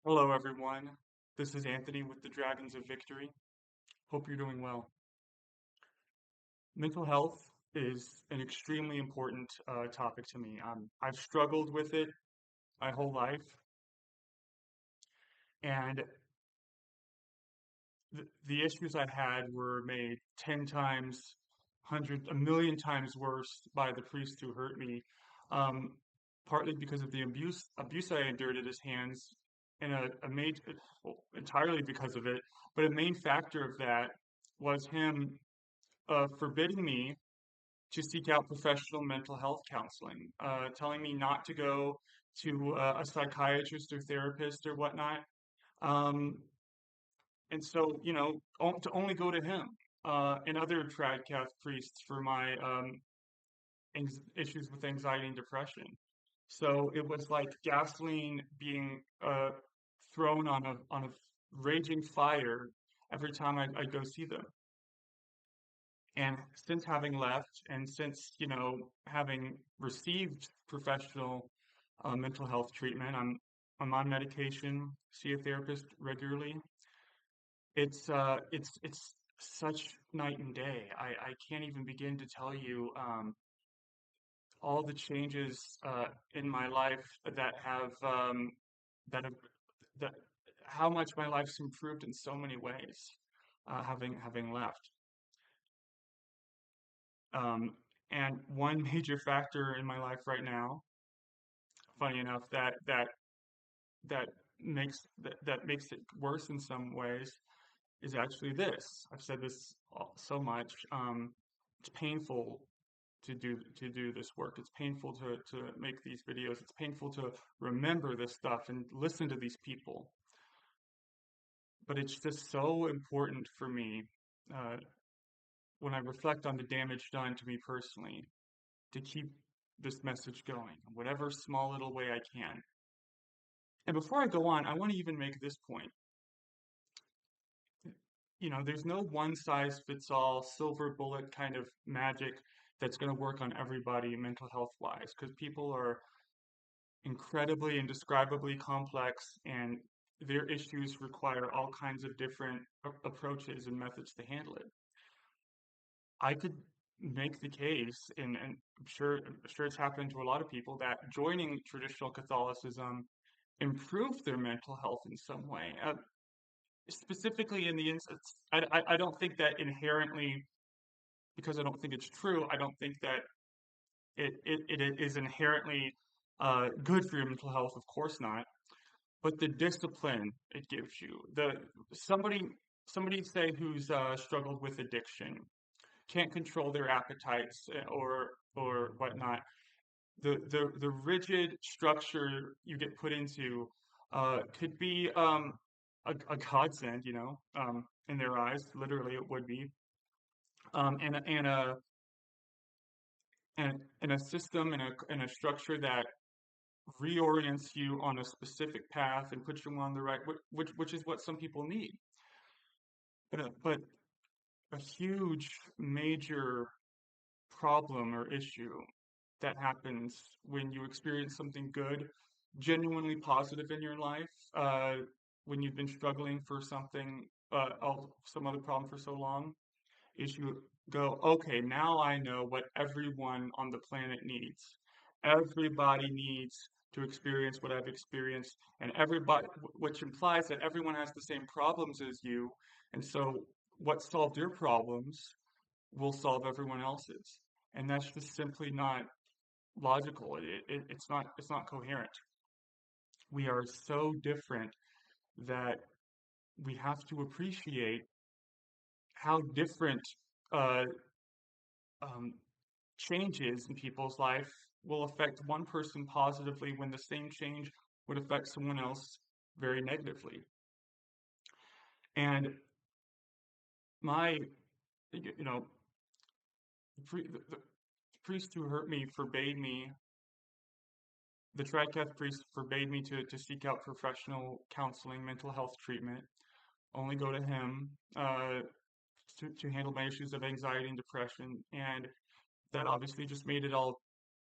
Hello, everyone. This is Anthony with the Dragons of Victory. Hope you're doing well. Mental health is an extremely important topic to me. I've struggled with it my whole life, and the issues I had were made 10 times, 100, a million times worse by the priest who hurt me, um, partly because of the abuse I endured at his hands, and well, entirely because of it. But a main factor of that was him forbidding me to seek out professional mental health counseling, telling me not to go to a psychiatrist or therapist or whatnot. Um, and so, to only go to him and other trad cath priests for my issues with anxiety and depression. So it was like gasoline being thrown on a raging fire every time I'd go see them. And since having left, and since having received professional mental health treatment, I'm on medication, see a therapist regularly. It's such night and day. I can't even begin to tell you all the changes in my life that have that how much my life's improved in so many ways, having left. Um, and one major factor in my life right now, funny enough, that that makes it worse in some ways is actually this. I've said this so much. It's painful to do this work. It's painful to make these videos. It's painful to remember this stuff and listen to these people. But it's just so important for me uh, when I reflect on the damage done to me personally to keep this message going, whatever small little way I can. And before I go on, I want to even make this point. There's no one size fits all silver bullet kind of magic that's going to work on everybody mental health wise, because people are incredibly, indescribably complex, and their issues require all kinds of different approaches and methods to handle it. I could make the case, and I'm sure it's happened to a lot of people, that joining traditional Catholicism improved their mental health in some way. Specifically in the instance, I don't think that inherently, because I don't think it's true. I don't think that it is inherently good for your mental health. Of course not. But the discipline it gives you, the somebody somebody say who's struggled with addiction, can't control their appetites or whatnot. The rigid structure you get put into could be a godsend, in their eyes. Literally, it would be. And and a system and a structure that reorients you on a specific path and puts you on the right, which is what some people need. But a huge major problem or issue that happens when you experience something good, genuinely positive in your life, when you've been struggling for some other problem for so long, is you go, okay, now I know what everyone on the planet needs. Everybody needs to experience what I've experienced, and everybody, which implies that everyone has the same problems as you, and so what solved your problems will solve everyone else's, and that's just simply not logical. It's not coherent. We are so different that we have to appreciate how different uh, um, changes in people's life will affect one person positively when the same change would affect someone else very negatively. And my, you know, the priest who hurt me forbade me, the Tricath priest forbade me to seek out professional counseling, mental health treatment, only go to him to handle my issues of anxiety and depression. And that obviously just made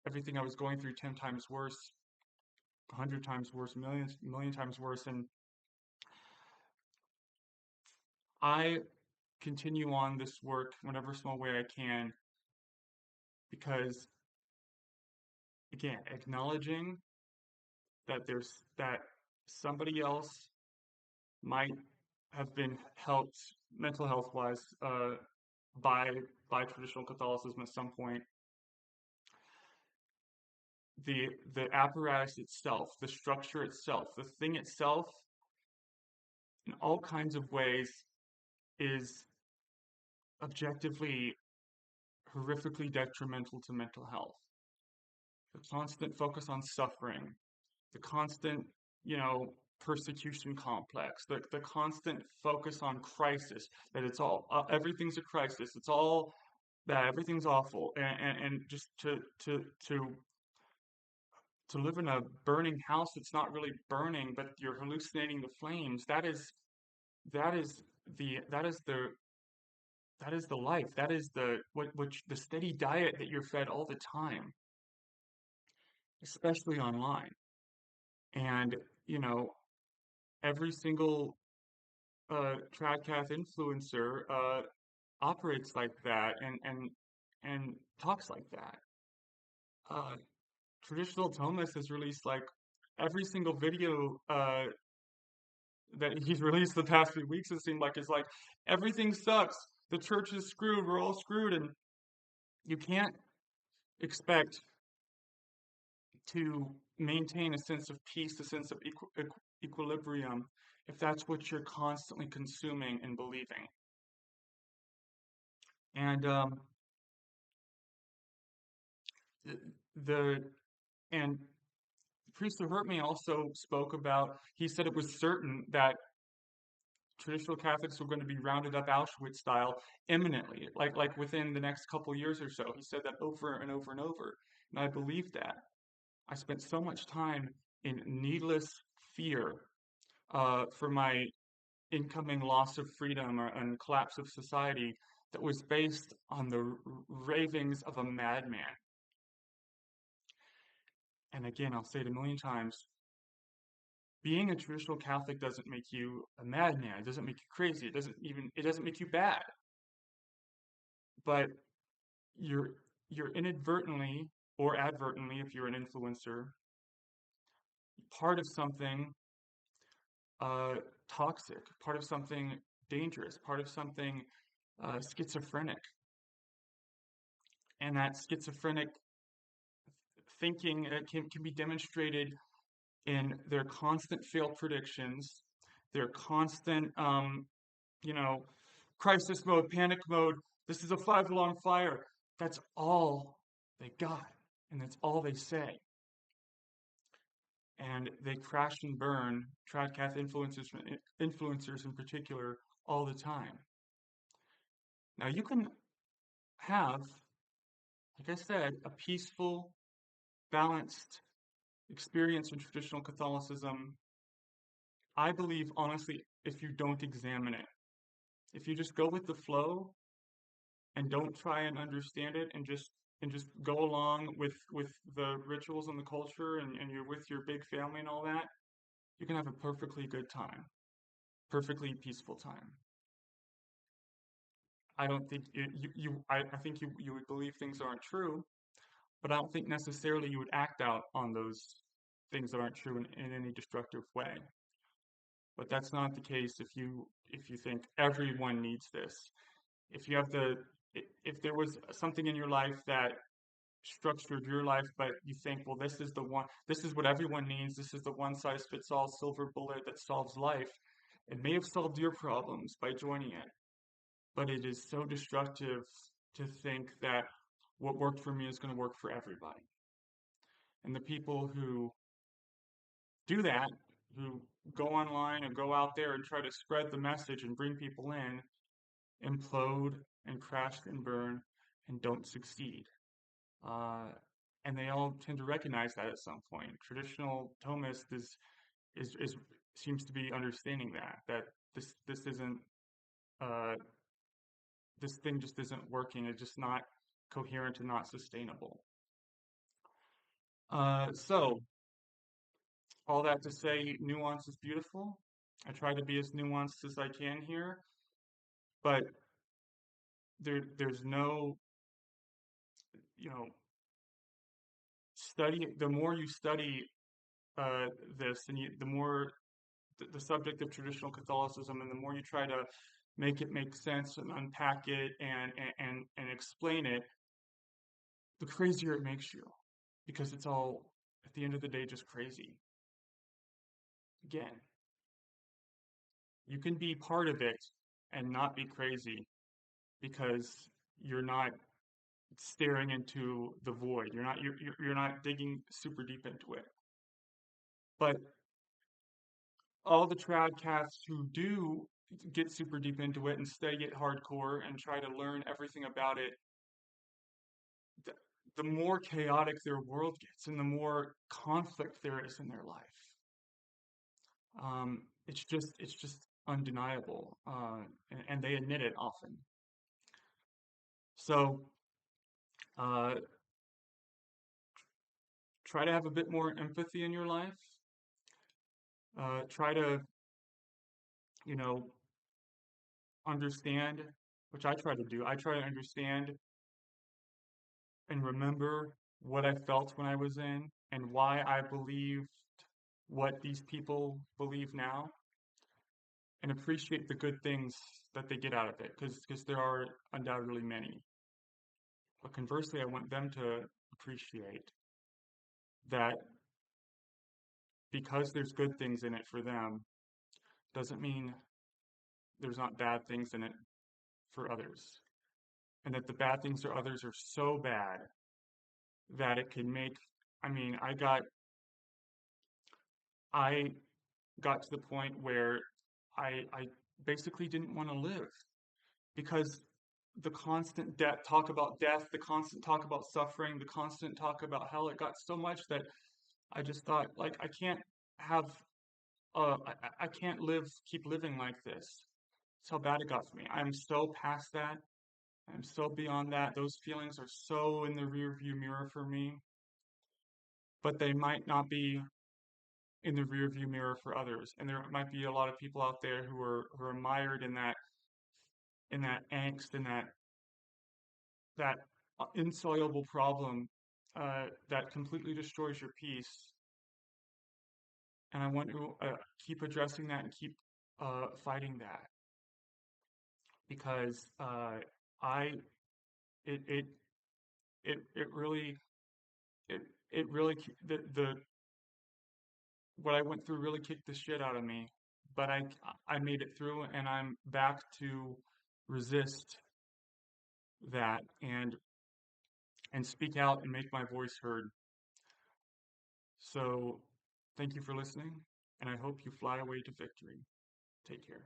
everything I was going through 10 times worse, 100 times worse, million times worse. And I continue on this work whatever small way I can because, again, acknowledging that somebody else might have been helped mental health wise by traditional Catholicism at some point. The apparatus itself, the structure itself, the thing itself, in all kinds of ways, is objectively horrifically detrimental to mental health. The constant focus on suffering, the constant, you know, persecution complex, the constant focus on crisis, that it's all, everything's a crisis, it's all bad, everything's awful, and just to live in a burning house that's not really burning, but you're hallucinating the flames, that is that is the life. That is the steady diet that you're fed all the time, especially online. And, you know, every single Tradcath influencer operates like that and talks like that. Uh, Traditional Thomas has released like every single video that he's released the past few weeks. It seemed like is like everything sucks. The church is screwed. We're all screwed, and you can't expect to maintain a sense of peace, a sense of equilibrium, if that's what you're constantly consuming and believing. And the, the and the priest who hurt me also spoke about. He said it was certain that traditional Catholics were going to be rounded up Auschwitz style imminently, like within the next couple years or so. He said that over and over and over, and I believed that. I spent so much time in needless fear for my incoming loss of freedom and collapse of society that was based on the ravings of a madman. And again, I'll say it a million times, being a traditional Catholic doesn't make you a madman. It doesn't make you crazy. It doesn't make you bad. But you're inadvertently or advertently, if you're an influencer, part of something uh, toxic, part of something dangerous, part of something schizophrenic. And that schizophrenic thinking can be demonstrated in their constant failed predictions, their constant, you know, crisis mode, panic mode. This is a 5 alarm fire. That's all they got, and that's all they say. And they crash and burn Tradcath influencers in particular all the time. Now you can have, like I said, a peaceful, balanced experience in traditional Catholicism. I believe, honestly, if you don't examine it, if you just go with the flow and don't try and understand it and just go along with the rituals and the culture and you're with your big family and all that, you can have a perfectly good time, perfectly peaceful time. I don't think I think you would believe things aren't true, but I don't think necessarily you would act out on those things that aren't true in any destructive way. But that's not the case if you think everyone needs this. If you have if there was something in your life that structured your life, but you think, well, this is the one, this is what everyone needs, this is the one size fits all silver bullet that solves life. It may have solved your problems by joining it, but it is so destructive to think that what worked for me is going to work for everybody. And the people who do that, who go online and go out there and try to spread the message and bring people in, implode and crash and burn and don't succeed. Uh, and they all tend to recognize that at some point. Traditional Thomist is seems to be understanding that this isn't uh, this thing just isn't working. It's just not coherent and not sustainable. So all that to say, nuance is beautiful. I try to be as nuanced as I can here. but there's no, you know, study. The more you study uh, this, and the more the subject of traditional Catholicism, and the more you try to make it make sense and unpack it and explain it, the crazier it makes you, because it's all at the end of the day just crazy. Again, you can be part of it and not be crazy because you're not staring into the void. You're not digging super deep into it. But all the trad cats who do get super deep into it and study it hardcore and try to learn everything about it, the, the more chaotic their world gets and the more conflict there is in their life. It's just undeniable, and they admit it often. So uh, try to have a bit more empathy in your life. Try to, you know, understand, which I try to do. I try to understand and remember what I felt when I was in and why I believed what these people believe now, and appreciate the good things that they get out of it, because there are undoubtedly many. But conversely, I want them to appreciate that because there's good things in it for them, doesn't mean there's not bad things in it for others. And that the bad things for others are so bad that it can make, I mean, I got to the point where I basically didn't want to live, because the constant talk about death, the constant talk about suffering, the constant talk about hell, it got so much that I just thought, like, I can't have, I can't keep living like this. That's how bad it got for me. I'm so past that. I'm so beyond that. Those feelings are so in the rear view mirror for me, but they might not be in the rear view mirror for others. And there might be a lot of people out there who are mired in that angst, in that insoluble problem that completely destroys your peace. And I want to keep addressing that and keep fighting that, because I it it it really it it really the what I went through really kicked the shit out of me, but I made it through, and I'm back to resist that and speak out and make my voice heard. So thank you for listening, and I hope you fly away to victory. Take care.